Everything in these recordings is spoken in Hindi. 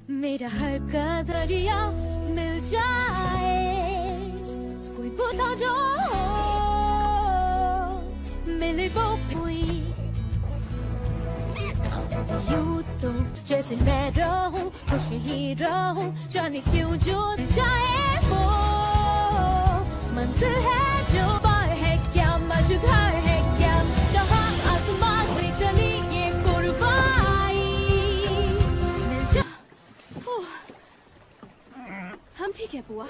मेरा हर कदरिया मिल जाए, कोई बुता जो मिले वो कोई, यूं तो जैसे मैं रहूं, खुश ही रहूं, जाने क्यों जो जाए वो मंजिल है जो पार है क्या, मझधार है क्या, जहां आसमान से चली ये कुर्बानी मिल जा। हम ठीक है बुआ।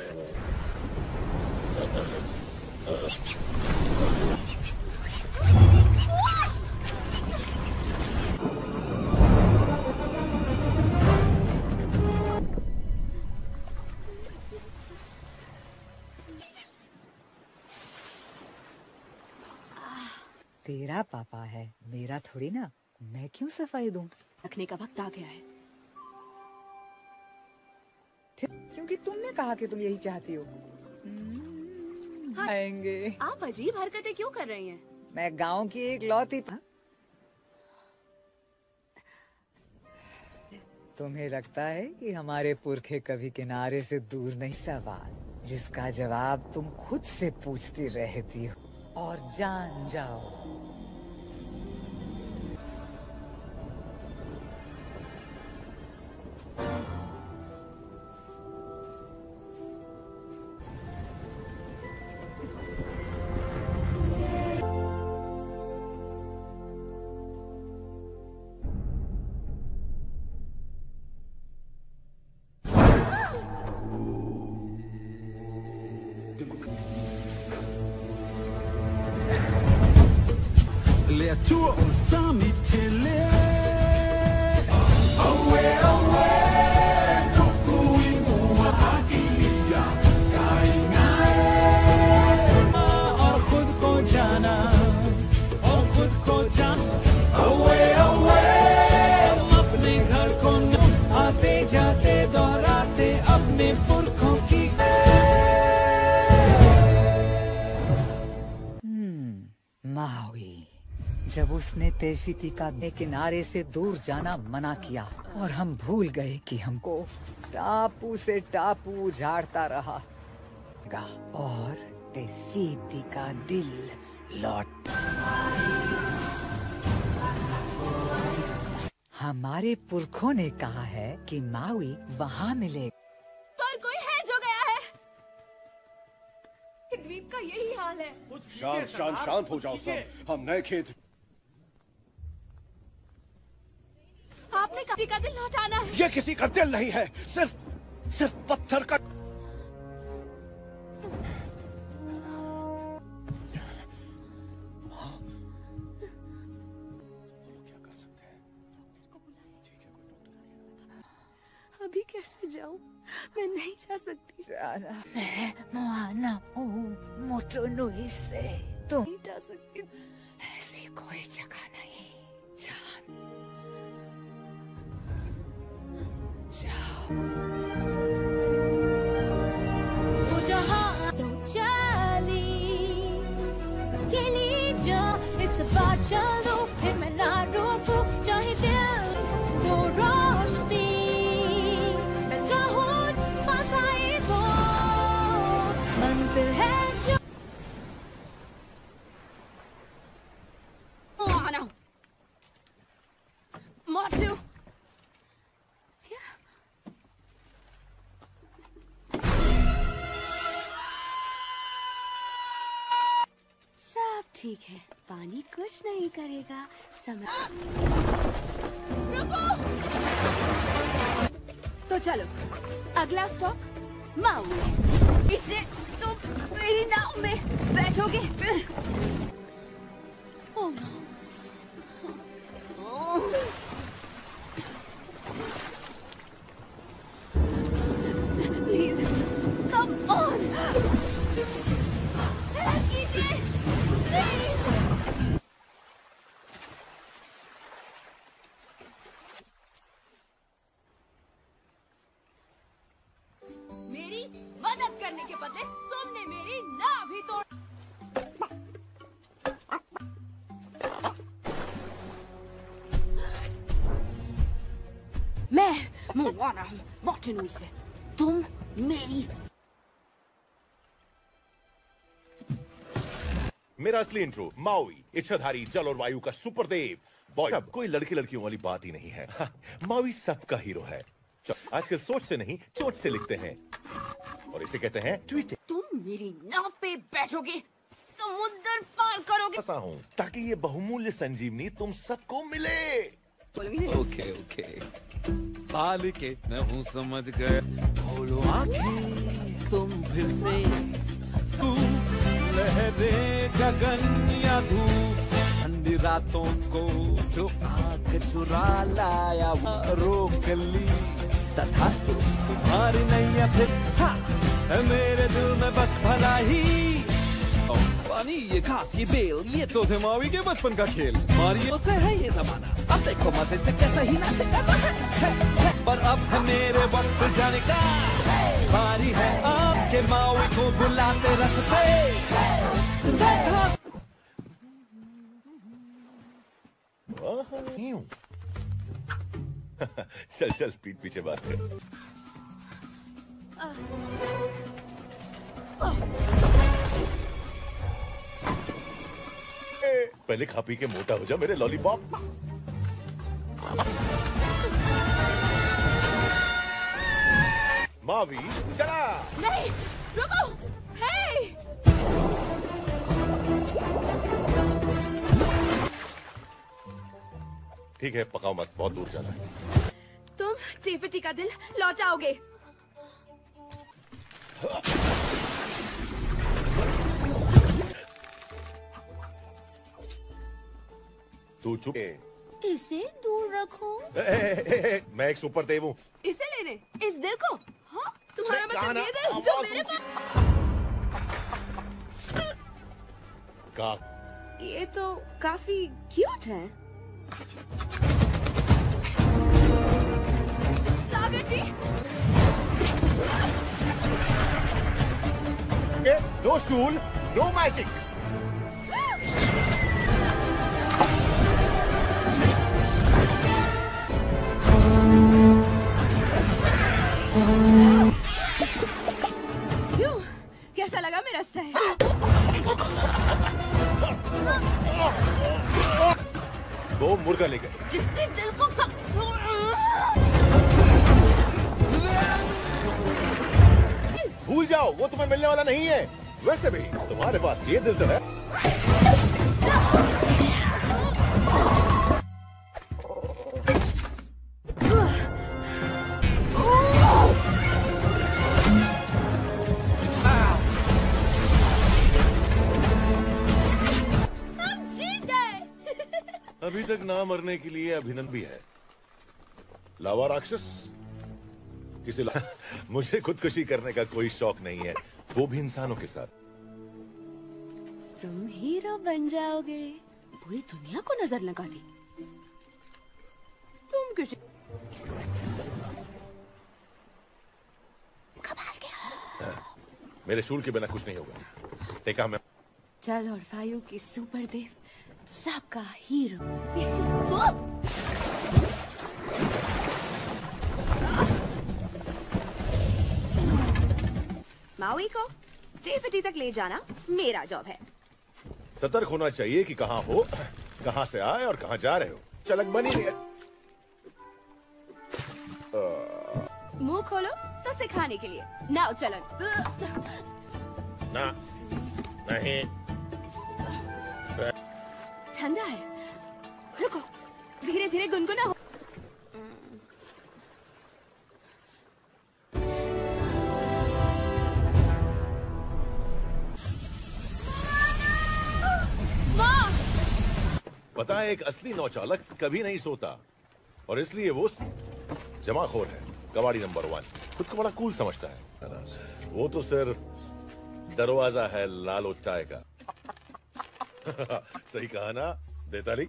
तेरा पापा है, मेरा थोड़ी ना। मैं क्यों सफाई दूं? रखने का वक्त आ गया है। क्योंकि तुमने कहा कि तुम यही चाहती हो। आएंगे। आप अजीब हरकतें क्यों कर रही हैं? मैं गांव की एक लौती। तुम्हें लगता है कि हमारे पुरखे कभी किनारे से दूर नहीं? सवाल जिसका जवाब तुम खुद से पूछती रहती हो और जान जाओ। Les tours on s'en mit télé. Away, away, kukui mua akilia, गाएंगे और खुद को जाना, और खुद को जान. Away, away, अपने घर को आते जाते दोहराते अपने पुरखों की. मावी, जब उसने तेफितिका के किनारे से दूर जाना मना किया और हम भूल गए कि हमको टापू से टापू उजाड़ता रहा और तेफिती का दिल लौट। हमारे पुरखों ने कहा है कि मावी वहाँ मिले। पर कोई है जो गया है। द्वीप का यही हाल है। शांत हो जाओ सब। हम नए खेत। आपने किसी का दिल लौटाना है। ये किसी का दिल नहीं है, सिर्फ पत्थर का। माँ, बोलो क्या कर सकते हैं? ठीक है, कोई डॉक्टर। अभी कैसे जाऊं? मैं नहीं जा सकती। जाना मैं मुआना हूँ मोटोनुई से। तुम नहीं जा सकती। ऐसी कोई जगह नहीं जहाँ जाओ। वो जहाँ तो चली अकेली जा, इस बार चलो फिर मैं ना रोकूं, चाहे दिल वो रोशनी मैं चाहूं पास आए वो मंजिल है जो आना मोटू। सब ठीक है, पानी कुछ नहीं करेगा। समय रुको। तो चलो अगला स्टॉप माऊ। इससे तुम मेरी नाव में बैठोगे। Oh no. Please come on, help कीजिए प्लीज। मेरी मदद करने के बदले तुमने मेरी नाव ही तोड़। मुआना हूँ मॉर्टिनोई से। तुम मेरी मेरा असली इंट्रो माउई, इच्छाधारी जल और वायु का सुपरदेव बॉय। अब कोई लड़की लड़कियों वाली बात ही नहीं है। माउई सबका हीरो है। आजकल सोच से नहीं चोट से लिखते हैं और इसे कहते हैं ट्वीट। तुम मेरी नाव पे बैठोगे, समुद्र पार करोगे। ऐसा हूँ ताकि ये बहुमूल्य संजीवनी तुम सबको मिले। ओके ओके बालिके मैं हूँ समझ गए। खोलो आंखें तुम फिर से, तू लहरे गगन या धूप, ठंडी रातों को जो आग चुरा लाया रोक ली। तथास्तु तुम्हारी नैया फिर हाँ है मेरे दिल में बस भला ही। पानी ये घास ये बेल ये तो थे मावी के बचपन का खेल। मारियो से है ये जमाना, अब देखो मजे से कैसा ही नाचेगा। पर अब है मेरे वक्त जाने का, बारी है आपके मावी को बुलाते रखते। चल चल पीठ पीछे बात कर। पहले खा पी के मोटा हो जा मेरे लॉलीपॉप। मावी चला। नहीं रुको, हे ठीक है पकाओ मत, बहुत दूर जाना है। तुम टीफिटी का दिल लौटाओगे। तू चुप। इसे दूर रखो। मैं एक सुपर देव हूँ। इसे लेने इस दिल को? हाँ तुम्हारा मतलब ये दिल जो मेरे पास। का ये तो काफी क्यूट है। सागर जी नो शूल नो मैजिक। क्यों, कैसा लगा मेरा स्टाइल? वो मुर्गा ले गए। जिसने दिल को भूल जाओ, वो तुम्हें मिलने वाला नहीं है। वैसे भी तुम्हारे पास ये दिल तो है। अभी तक ना मरने के लिए अभिनंदन भी है। लावा राक्षस किसी मुझे खुदकुशी करने का कोई शौक नहीं है, वो भी इंसानों के साथ। तुम हीरो बन जाओगे, पूरी दुनिया को नजर लगा दी। तुम किसी कमाल के। मेरे शूल के बिना कुछ नहीं होगा। टेका में चल और वायु की सुपर देव सबका हीरो। माउई को टीफिटी तक ले जाना मेरा जॉब है। सतर्क होना चाहिए कि कहाँ हो, कहाँ से आए और कहाँ जा रहे हो। चलक बनी नहीं है। मुंह खोलो तो सिखाने के लिए। नाउ चलन। ना नहीं ठंडा है, रुको, धीरे धीरे गुनगुना हो। पता है एक असली नौचालक कभी नहीं सोता और इसलिए वो जमाखोर है। कबाड़ी नंबर 1 खुद को बड़ा कूल समझता है। वो तो सिर्फ दरवाजा है लालो चाय का। सही कहा ना देताली।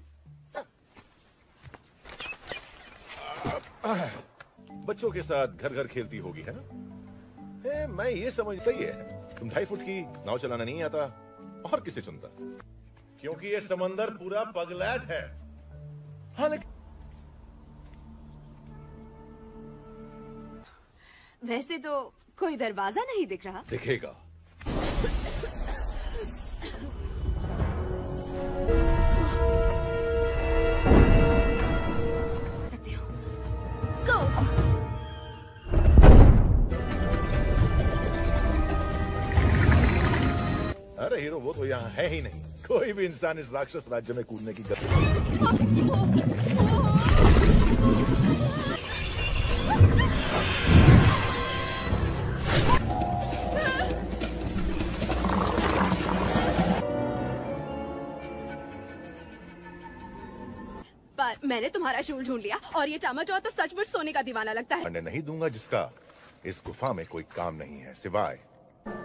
बच्चों के साथ घर घर खेलती होगी है ना। मैं ये समझ सही है, तुम 2.5 फुट की नाव चलाना नहीं आता और किसे चुनता, क्योंकि ये समंदर पूरा पगलैट है। हाँ लेकिन वैसे तो कोई दरवाजा नहीं दिख रहा। दिखेगा। सकते हो। Go! अरे हीरो, वो तो यहाँ है ही नहीं। कोई भी इंसान इस राक्षस राज्य में कूदने की गति। पर मैंने तुम्हारा शूल ढूंढ लिया और ये चामाचौर तो सचमुच सोने का दीवाना लगता है। मैं नहीं दूंगा जिसका इस गुफा में कोई काम नहीं है सिवाय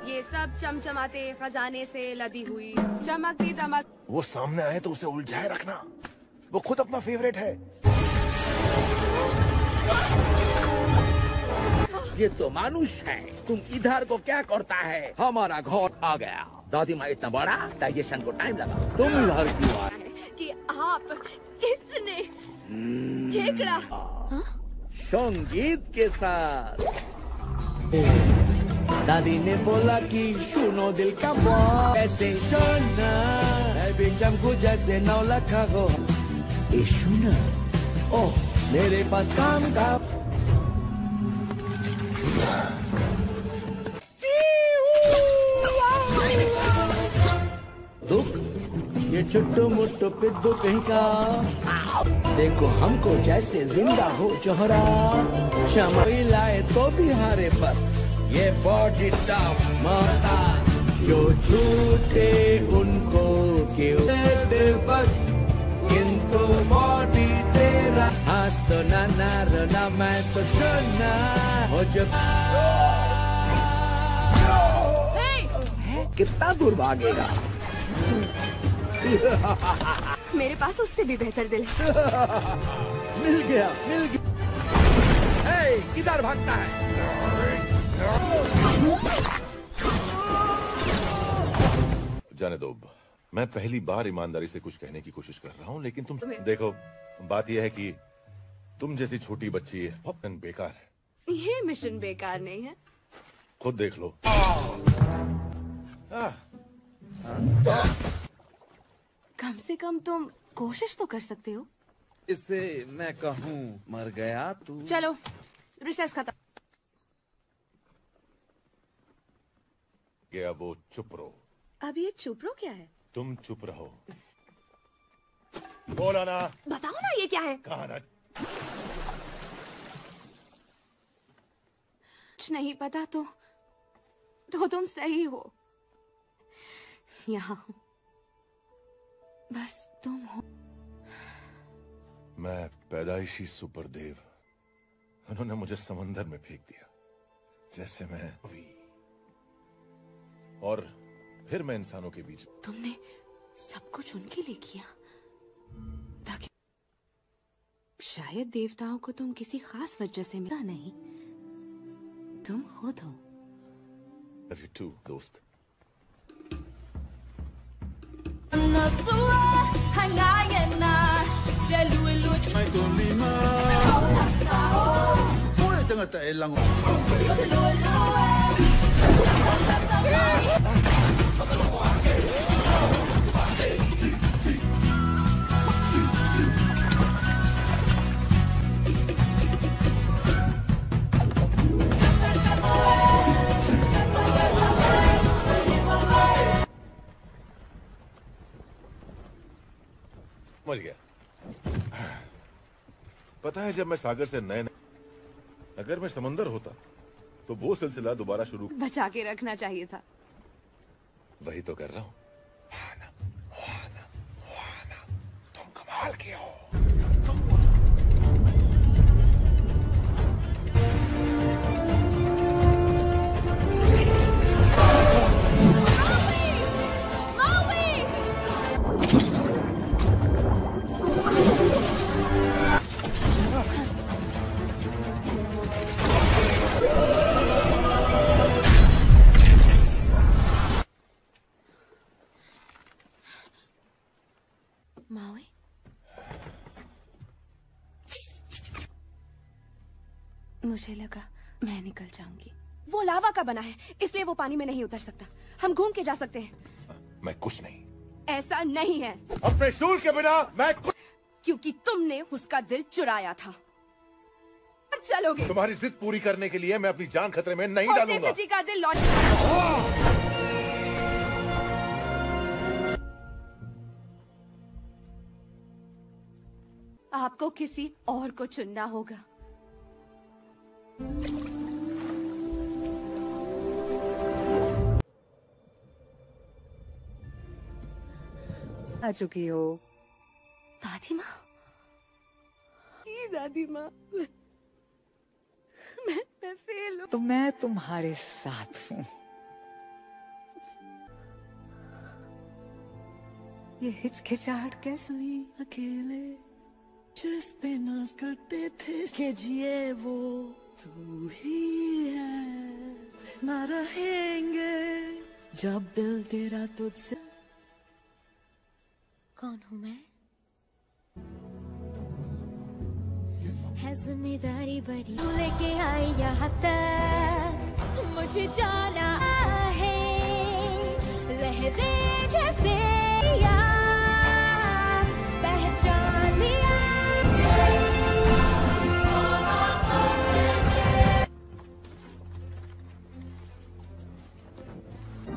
ये सब चमचमाते खजाने से लदी हुई चमकती दमक। वो सामने आए तो उसे उलझाए रखना। वो खुद अपना फेवरेट है। ये तो मानुष है। तुम इधर को क्या करता है? हमारा घर आ गया। दादी माँ इतना बड़ा, डाइजेशन को टाइम लगा। तुम इधर क्यों आए? कि आप इतने खेकड़ा संगीत के साथ। दादी ने बोला कि सुनो दिल का बात, ऐसे सुना मैं भी चमकू जैसे 9 लाख हो। ये सुना, ओह मेरे पास काम का दुख, ये छुट्टू मुट्टू पिद्दू कहीं का। देखो हमको जैसे जिंदा हो चोहरा, क्षमा लाए तो भी हारे बस। ये बॉडी टफ मारता, जो झूठे उनको क्यों दे बस। किंतु बॉडी तेरा हाथ तो ना रोना, मैं तो सुना हो जो। कितना दूर भागेगा? मेरे पास उससे भी बेहतर दिल है। मिल गया, मिल गया। हे, किधर भागता है? जाने दो। मैं पहली बार ईमानदारी से कुछ कहने की कोशिश कर रहा हूँ, लेकिन तुम देखो, बात यह है कि तुम जैसी छोटी बच्ची बेकार है। ये मिशन बेकार नहीं है। खुद देख लो। कम से कम तुम कोशिश तो कर सकते हो। इससे मैं कहूँ मर गया तू। चलो रिसेस खत्म। गया वो, चुप रहो। अब ये चुप रहो क्या है? तुम चुप रहो। बोला ना। बताओ ना ये क्या है? कहा ना। कुछ नहीं पता तो तुम सही हो। यहाँ हूँ, बस तुम हो। मैं पैदाइशी सुपरदेव। उन्होंने मुझे समंदर में फेंक दिया, जैसे मैं और फिर मैं इंसानों के बीच। तुमने सब कुछ उनके लिए किया ताकि शायद देवताओं को तुम किसी खास वजह से मिला नहीं, तुम खुद हो। लव यू टू दोस्त। समझ गया। पता है, जब मैं सागर से नए अगर मैं समंदर होता तो वो सिलसिला दोबारा शुरू। बचा के रखना चाहिए था। वही तो कर रहा हूँ। वाना, वाना, वाना, तुम कमाल के हो। मावी, मुझे लगा मैं निकल जाऊंगी। वो लावा का बना है, इसलिए वो पानी में नहीं उतर सकता। हम घूम के जा सकते हैं। मैं कुछ नहीं। ऐसा नहीं है। अपने शूल के बिना मैं कुछ... क्योंकि तुमने उसका दिल चुराया था। और चलोगे। तुम्हारी जिद पूरी करने के लिए मैं अपनी जान खतरे में नहीं डालूंगा। जी का दिल लौट। आपको किसी और को चुनना होगा। आ चुकी हो दादी माँ। दादी माँ, मैं फेल हूँ। तो मैं तुम्हारे साथ हूँ। ये हिचकिचाहट कैसे? अकेले जिस पे नाज करते थे के जिए वो तू ही है। ना रहेंगे जब दिल तेरा तुझसे। कौन हूँ मैं? है जिम्मेदारी बड़ी लेके आई यहाँ तक, मुझे जाना है लहरें जैसे यार पहचान लिया।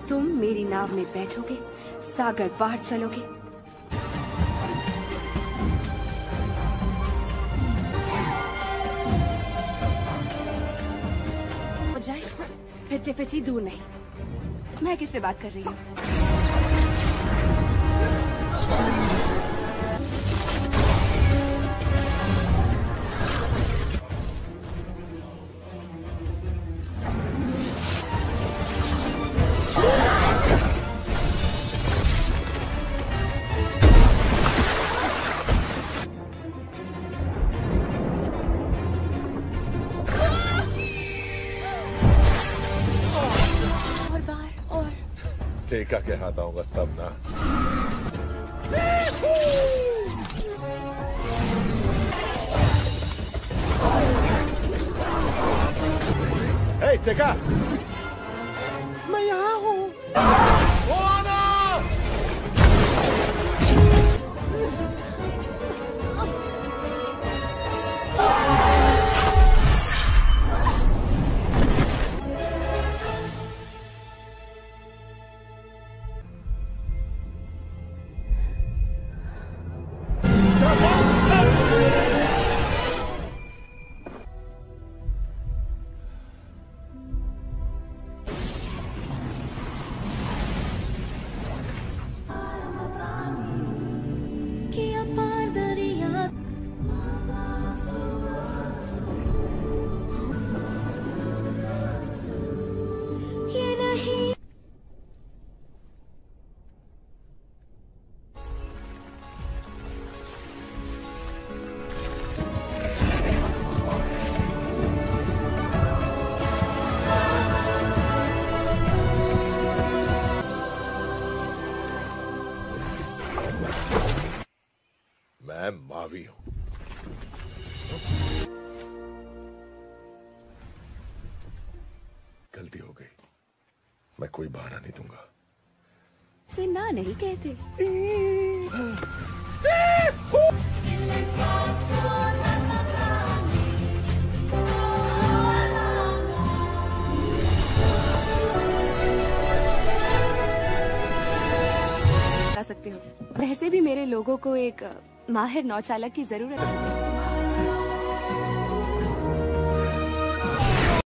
तुम मेरी नाव में बैठोगे, सागर पार चलोगे। फिटी फिटी दूर नहीं। मैं किससे बात कर रही हूँ? टेका के हाथ आऊंगा तब ना। हे टेका, मैं यहाँ हूँ। मैं मावी हूं। गलती हो गई, मैं कोई बहाना नहीं दूंगा। से ना नहीं कहते। सकते हो। वैसे भी मेरे लोगों को एक माहिर नौचालक की जरूरत है।